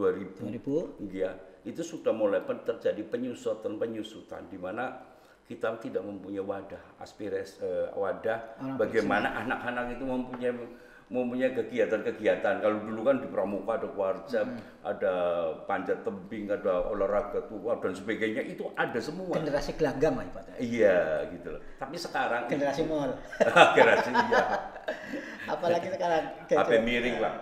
2000 ya, itu sudah mulai terjadi penyusutan di mana kita tidak mempunyai wadah aspirasi, wadah bagaimana anak-anak itu mempunyai kegiatan-kegiatan. Kalau dulu kan di Pramuka ada Warja, ada panjat tebing, ada olahraga tua dan sebagainya, itu ada semua. Generasi gelanggang lah ibaratnya. Iya, gitu loh. Tapi sekarang generasi mall. generasi iya. Apalagi sekarang HP miring, Pak.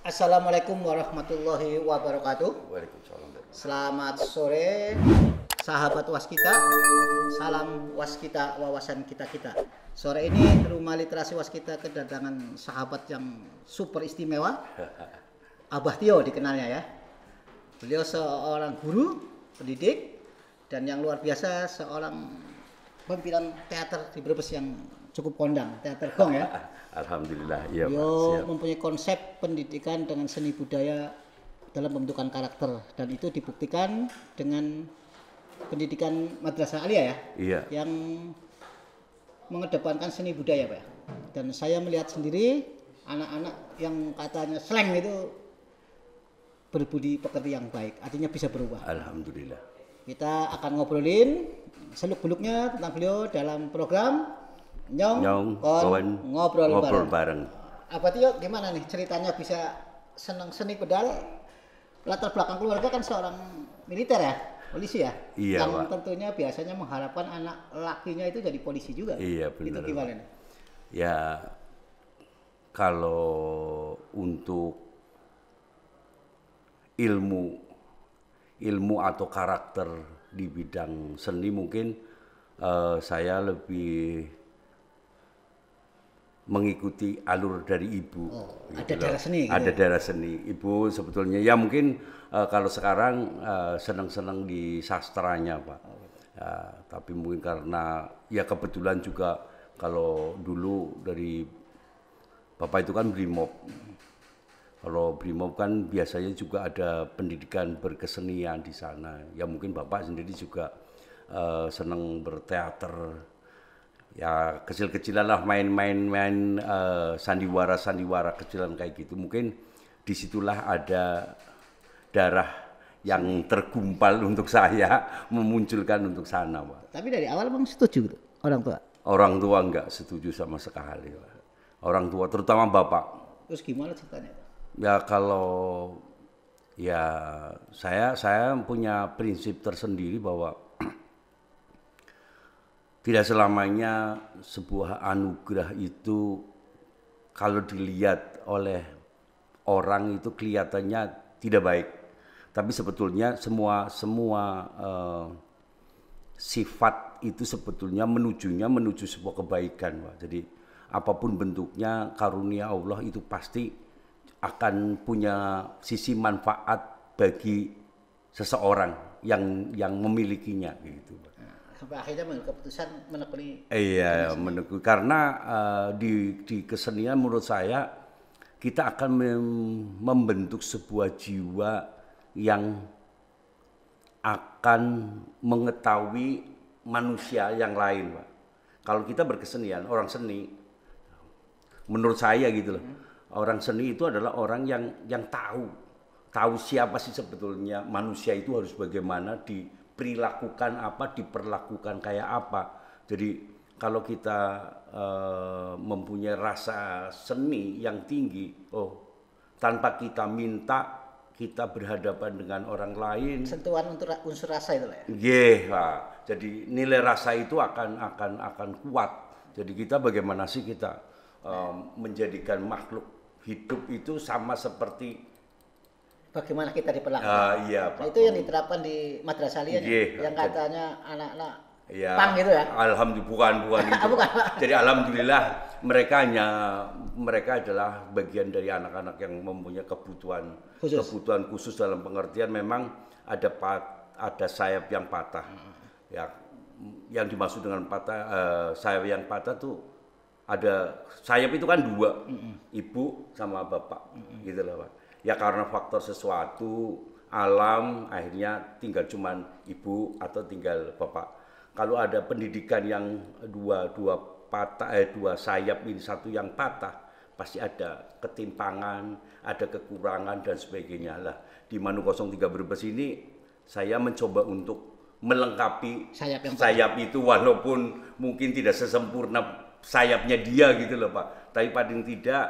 Assalamualaikum warahmatullahi wabarakatuh. Waalaikumsalam. Selamat sore sahabat Waskita. Salam Waskita, wawasan kita-kita. Sore ini Rumah Literasi Waskita kedatangan sahabat yang super istimewa. Abah Tio dikenalnya ya. Beliau seorang guru, pendidik, dan yang luar biasa seorang pimpinan teater di Brebes yang cukup kondang, teater gong ya. Alhamdulillah, iya Pak. Beliau mempunyai konsep pendidikan dengan seni budaya dalam pembentukan karakter, dan itu dibuktikan dengan pendidikan Madrasah Aliyah ya, Iya. yang mengedepankan seni budaya Pak. Dan saya melihat sendiri anak-anak yang katanya slang itu berbudi pekerti yang baik, artinya bisa berubah. Alhamdulillah. Kita akan ngobrolin seluk-beluknya tentang beliau dalam program Nyong Kon ngobrol bareng. Apa Tio, gimana nih ceritanya bisa senang seni pedal? Latar belakang keluarga kan seorang militer ya, polisi ya. Iya, yang Pak. tentunya biasanya mengharapkan anak lakinya itu jadi polisi juga. Iya, benar. Itu gimana nih? Ya, kalau untuk ilmu atau karakter di bidang seni mungkin saya lebih mengikuti alur dari ibu. Ada darah seni. Ada darah seni. Ibu sebetulnya ya mungkin kalau sekarang senang-senang di sastranya Pak. Ya, tapi mungkin karena ya kebetulan juga kalau dulu dari Bapak itu kan Brimob. Kalau Brimob kan biasanya juga ada pendidikan berkesenian di sana. Ya mungkin Bapak sendiri juga senang berteater. Ya kecil-kecilan lah main sandiwara kecilan kayak gitu. Mungkin disitulah ada darah yang tergumpal untuk saya memunculkan untuk sana Pak. Tapi dari awal Bang setuju gitu, orang tua? Orang tua enggak setuju sama sekali Pak. Orang tua terutama Bapak. Terus gimana ceritanya? Ya kalau ya saya punya prinsip tersendiri bahwa tidak selamanya sebuah anugerah itu kalau dilihat oleh orang itu kelihatannya tidak baik. Tapi sebetulnya semua sifat itu sebetulnya menuju sebuah kebaikan, Pak. Jadi apapun bentuknya karunia Allah itu pasti akan punya sisi manfaat bagi seseorang yang memilikinya gitu, Pak. Sampai akhirnya mengambil keputusan menekuni. Iya, menekuni karena di kesenian menurut saya kita akan membentuk sebuah jiwa yang akan mengetahui manusia yang lain, Pak. Kalau kita berkesenian, orang seni, menurut saya gitu loh, orang seni itu adalah orang yang tahu siapa sih sebetulnya manusia itu harus bagaimana diperlakukan apa, diperlakukan kayak apa. Jadi kalau kita mempunyai rasa seni yang tinggi, tanpa kita minta kita berhadapan dengan orang lain. Sentuhan untuk unsur rasa itu lah ya. Pak. Jadi nilai rasa itu akan kuat. Jadi kita bagaimana sih kita menjadikan makhluk hidup itu sama seperti bagaimana kita diperlakukan. Iya, Pak. Nah, itu yang diterapkan di Madrasah Aliyah yang katanya anak-anak pang gitu ya. Alhamdulillah bukan itu. Bukan. Jadi alhamdulillah mereka adalah bagian dari anak-anak yang mempunyai kebutuhan khusus dalam pengertian memang ada sayap yang patah. Ya, yang dimaksud dengan sayap yang patah tuh ada sayap itu kan dua, ibu sama bapak, gitu loh Pak. Ya karena faktor sesuatu alam akhirnya tinggal cuman ibu atau tinggal bapak. Kalau ada pendidikan yang dua patah, dua sayap ini satu yang patah, pasti ada ketimpangan, ada kekurangan dan sebagainya lah. Di Manu 03 Brebes ini saya mencoba untuk melengkapi sayap itu, walaupun mungkin tidak sesempurna sayapnya dia gitu loh Pak. Tapi paling tidak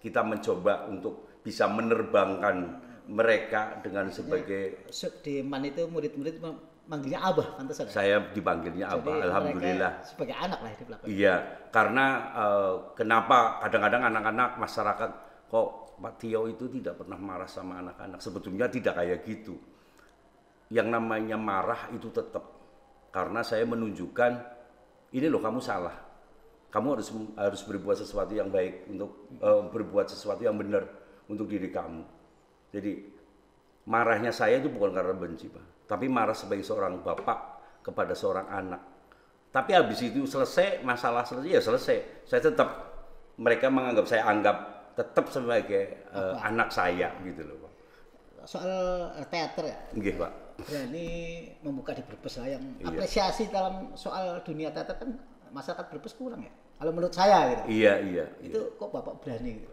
kita mencoba untuk bisa menerbangkan mereka dengan sebagai di MAN itu murid-murid manggilnya Abah, pantesan. Saya dipanggilnya Abah, alhamdulillah. Sebagai anak lah di belakang. Iya, karena kenapa kadang-kadang anak-anak masyarakat kok Pak Tio itu tidak pernah marah sama anak-anak. Sebetulnya tidak kayak gitu. Yang namanya marah itu tetap, karena saya menunjukkan ini loh kamu salah. Kamu harus berbuat sesuatu yang baik untuk berbuat sesuatu yang benar untuk diri kamu. Jadi marahnya saya itu bukan karena benci Pak, tapi marah sebagai seorang bapak kepada seorang anak. Tapi habis itu selesai, masalah selesai ya selesai. Saya tetap, mereka menganggap saya tetap sebagai anak saya gitu loh Pak. Soal teater ya? Nggih Pak. Berani membuka di Brebes lah, yang apresiasi dalam soal dunia teater kan masyarakat Brebes kurang ya? Kalau menurut saya gitu. Iya. Itu kok Bapak berani gitu?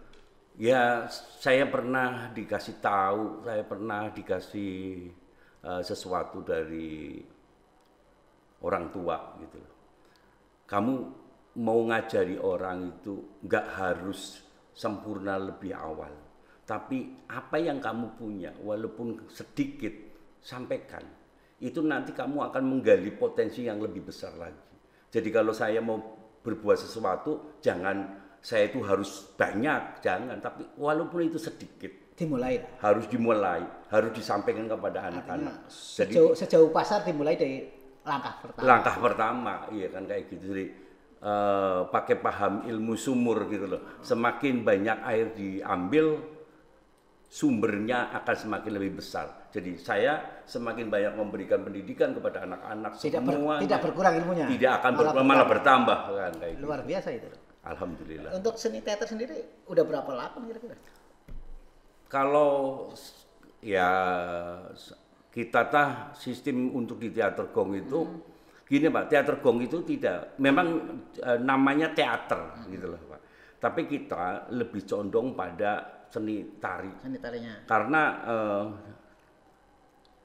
Ya, saya pernah dikasih tahu, saya pernah dikasih sesuatu dari orang tua gitu. Kamu mau ngajari orang itu nggak harus sempurna lebih awal, tapi apa yang kamu punya, walaupun sedikit, sampaikan. Itu nanti kamu akan menggali potensi yang lebih besar lagi. Jadi kalau saya mau berbuat sesuatu, jangan saya itu harus banyak, jangan. Tapi walaupun itu sedikit, dimulai. Harus dimulai, harus disampaikan kepada anak-anak. Jadi sejauh pasar dimulai dari langkah pertama. Langkah pertama, iya kan kayak gitu. Jadi pakai paham ilmu sumur gitu loh. Semakin banyak air diambil, sumbernya akan semakin lebih besar. Jadi saya semakin banyak memberikan pendidikan kepada anak-anak, tidak berkurang ilmunya. Tidak akan malah bertambah kan kayak luar gitu. Biasa itu. Alhamdulillah. Untuk seni teater sendiri udah berapa lama kira-kira? Kalau ya kita sistem untuk di teater gong itu gini Pak, teater gong itu tidak, memang namanya teater gitu loh Pak. Tapi kita lebih condong pada seni tari. Seni tarinya. Karena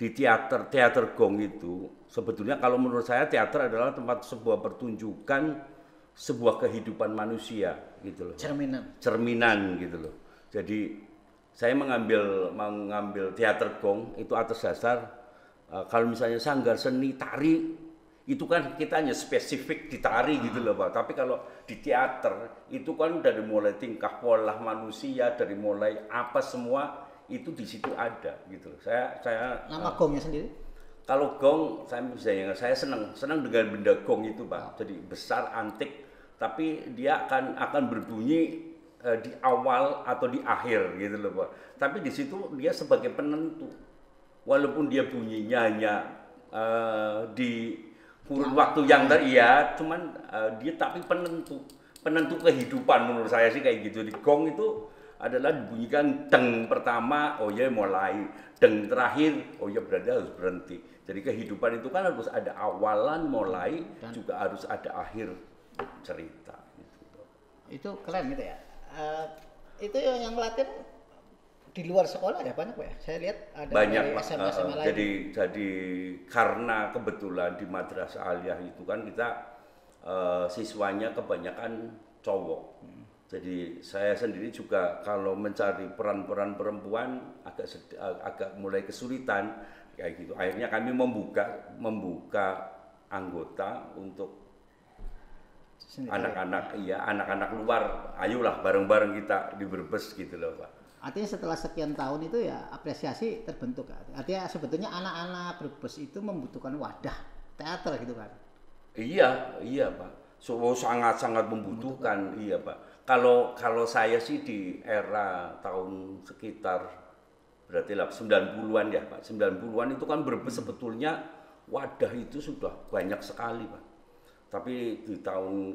di teater gong itu sebetulnya kalau menurut saya teater adalah tempat sebuah pertunjukan sebuah kehidupan manusia gitu loh. Cerminan gitu loh. Jadi saya mengambil teater gong itu atas dasar kalau misalnya sanggar seni tari itu kan kita hanya spesifik di tari gitu loh Pak. Tapi kalau di teater itu kan dari mulai tingkah pola manusia, dari mulai apa semua itu di situ ada gitu loh. Saya nama gongnya sendiri? Kalau gong saya senang dengan benda gong itu Pak. Jadi besar, antik, tapi dia akan berbunyi di awal atau di akhir gitu loh Pak. Tapi di situ dia sebagai penentu. Walaupun dia bunyinya hanya di kurun waktu yang cuman dia tapi penentu kehidupan menurut saya sih kayak gitu. Di gong itu adalah dibunyikan deng pertama, oh ya mulai, deng terakhir, oh ya berarti harus berhenti. Jadi kehidupan itu kan harus ada awalan mulai, dan juga harus ada akhir cerita. Gitu. Itu keren gitu ya. Itu yang melatih di luar sekolah ya banyak Pak ya? Saya lihat ada banyak Pak. SMA lain. Jadi karena kebetulan di Madrasah Aliyah itu kan kita siswanya kebanyakan cowok. Jadi saya sendiri juga kalau mencari peran-peran perempuan agak mulai kesulitan kayak gitu. Akhirnya kami membuka anggota untuk anak-anak luar, ayolah bareng-bareng kita di Brebes gitu loh Pak. Artinya setelah sekian tahun itu ya apresiasi terbentuk. Artinya sebetulnya anak-anak Brebes itu membutuhkan wadah teater gitu kan? Iya Pak. Sangat-sangat membutuhkan, iya Pak. Kalau saya sih di era tahun sekitar berarti 90-an ya Pak. 90-an itu kan Brebes sebetulnya wadah itu sudah banyak sekali Pak. Tapi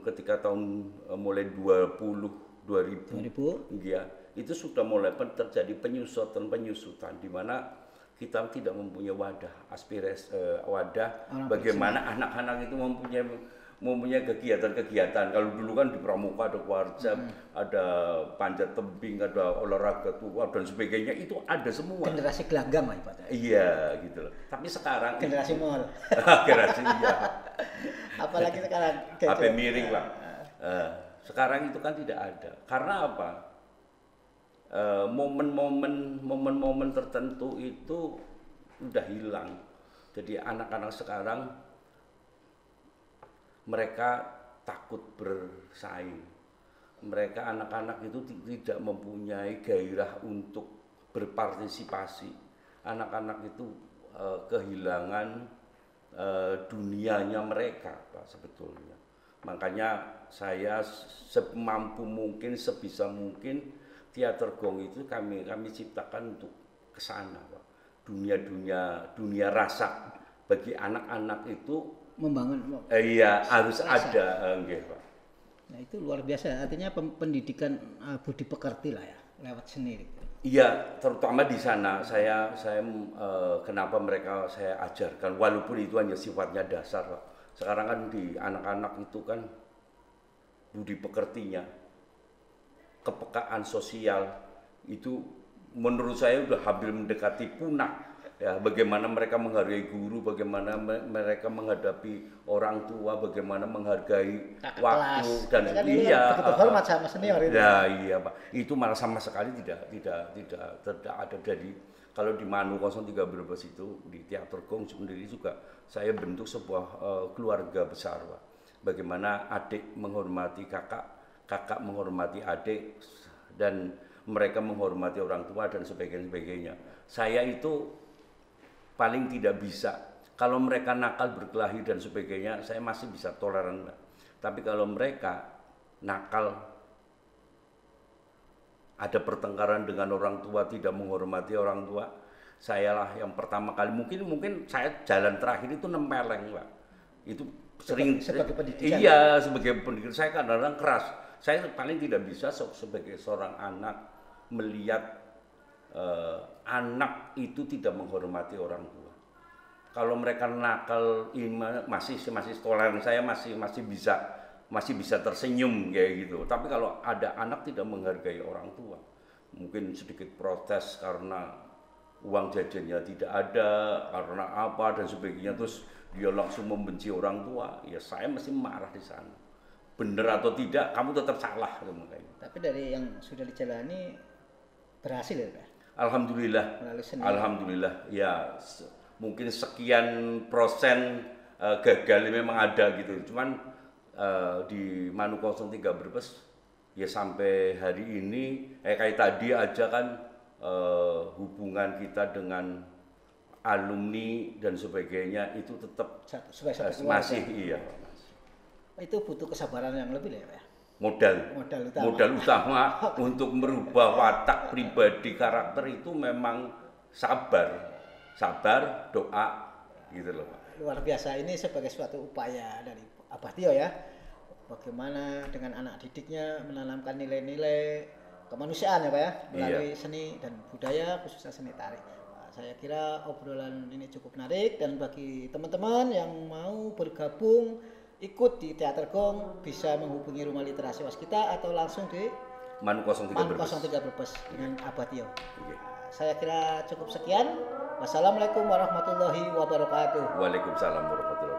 ketika tahun mulai 2000 ya, itu sudah mulai terjadi penyusutan di mana kita tidak mempunyai wadah aspirasi, wadah bagaimana anak-anak itu mempunyai kegiatan-kegiatan. Kalau dulu kan di Pramuka ada warjab, ada panjat tebing, ada olahraga tua dan sebagainya, itu ada semua. Generasi gelanggang lah ibaratnya. Iya gitu loh. Tapi sekarang Generasi mall. generasi iya. Apalagi sekarang HP miring lah. Sekarang itu kan tidak ada. Karena apa? Momen-momen tertentu itu udah hilang. Jadi anak-anak sekarang mereka takut bersaing. Mereka anak-anak itu tidak mempunyai gairah untuk berpartisipasi. Anak-anak itu kehilangan dunianya mereka, Pak, sebetulnya. Makanya saya semampu mungkin, sebisa mungkin teater gong itu kami ciptakan untuk ke sana, Pak. Dunia rasa bagi anak-anak itu membangun. Iya, harus rasa. ada, nggih, Pak. Nah, itu luar biasa. Artinya pendidikan budi pekerti lah ya, lewat seni. Iya, terutama di sana saya kenapa mereka saya ajarkan, walaupun itu hanya sifatnya dasar, Pak. Sekarang kan di anak-anak itu kan budi pekertinya, kepekaan sosial itu menurut saya udah hampir mendekati punah. Ya, bagaimana mereka menghargai guru, bagaimana mereka menghadapi orang tua, bagaimana menghargai Kakak waktu kelas. dan Kan iya, begitu hormat sama senior itu. ya iya, Pak. Itu malah sama sekali tidak ada. Jadi kalau di Manu 03 Brebes itu di teater gong sendiri juga saya bentuk sebuah keluarga besar, Pak. Bagaimana adik menghormati kakak, kakak menghormati adik, dan mereka menghormati orang tua dan sebagainya. Saya itu paling tidak bisa. Kalau mereka nakal, berkelahi dan sebagainya, saya masih bisa toleran. Tapi kalau mereka nakal, ada pertengkaran dengan orang tua, tidak menghormati orang tua, sayalah yang pertama kali. Mungkin saya jalan terakhir itu nempeleng, Pak. Itu sering sebagai pendidikan. Iya, sebagai pendidikan saya kadang-kadang keras. Saya paling tidak bisa sebagai seorang anak melihat anak itu tidak menghormati orang tua. Kalau mereka nakal, masih toleran, saya masih bisa tersenyum kayak gitu. Tapi kalau ada anak tidak menghargai orang tua, mungkin sedikit protes karena uang jajannya tidak ada, karena apa dan sebagainya, terus dia langsung membenci orang tua, ya saya mesti marah di sana. Bener atau tidak, kamu tetap salah. Tapi dari yang sudah dijalani berhasil ya, Pak? Alhamdulillah, ya mungkin sekian persen gagal memang ada gitu. Cuman di Manu 03 Brebes ya sampai hari ini kayak tadi aja kan hubungan kita dengan alumni dan sebagainya itu tetap masih iya. Itu butuh kesabaran yang lebih ya, Pak? Modal utama untuk merubah watak pribadi karakter itu memang sabar, doa gitu loh, Pak. Luar biasa, ini sebagai suatu upaya dari Abah Tio ya, bagaimana dengan anak didiknya menanamkan nilai-nilai kemanusiaan ya, Pak ya, melalui seni dan budaya, khususnya seni tari. Saya kira obrolan ini cukup menarik, dan bagi teman-teman yang mau bergabung ikut di teater gong bisa menghubungi Rumah Literasi Waskita atau langsung di Manu 03 Brebes dengan Abah Tio. Saya kira cukup sekian. Wassalamualaikum warahmatullahi wabarakatuh. Waalaikumsalam warahmatullahi wabarakatuh.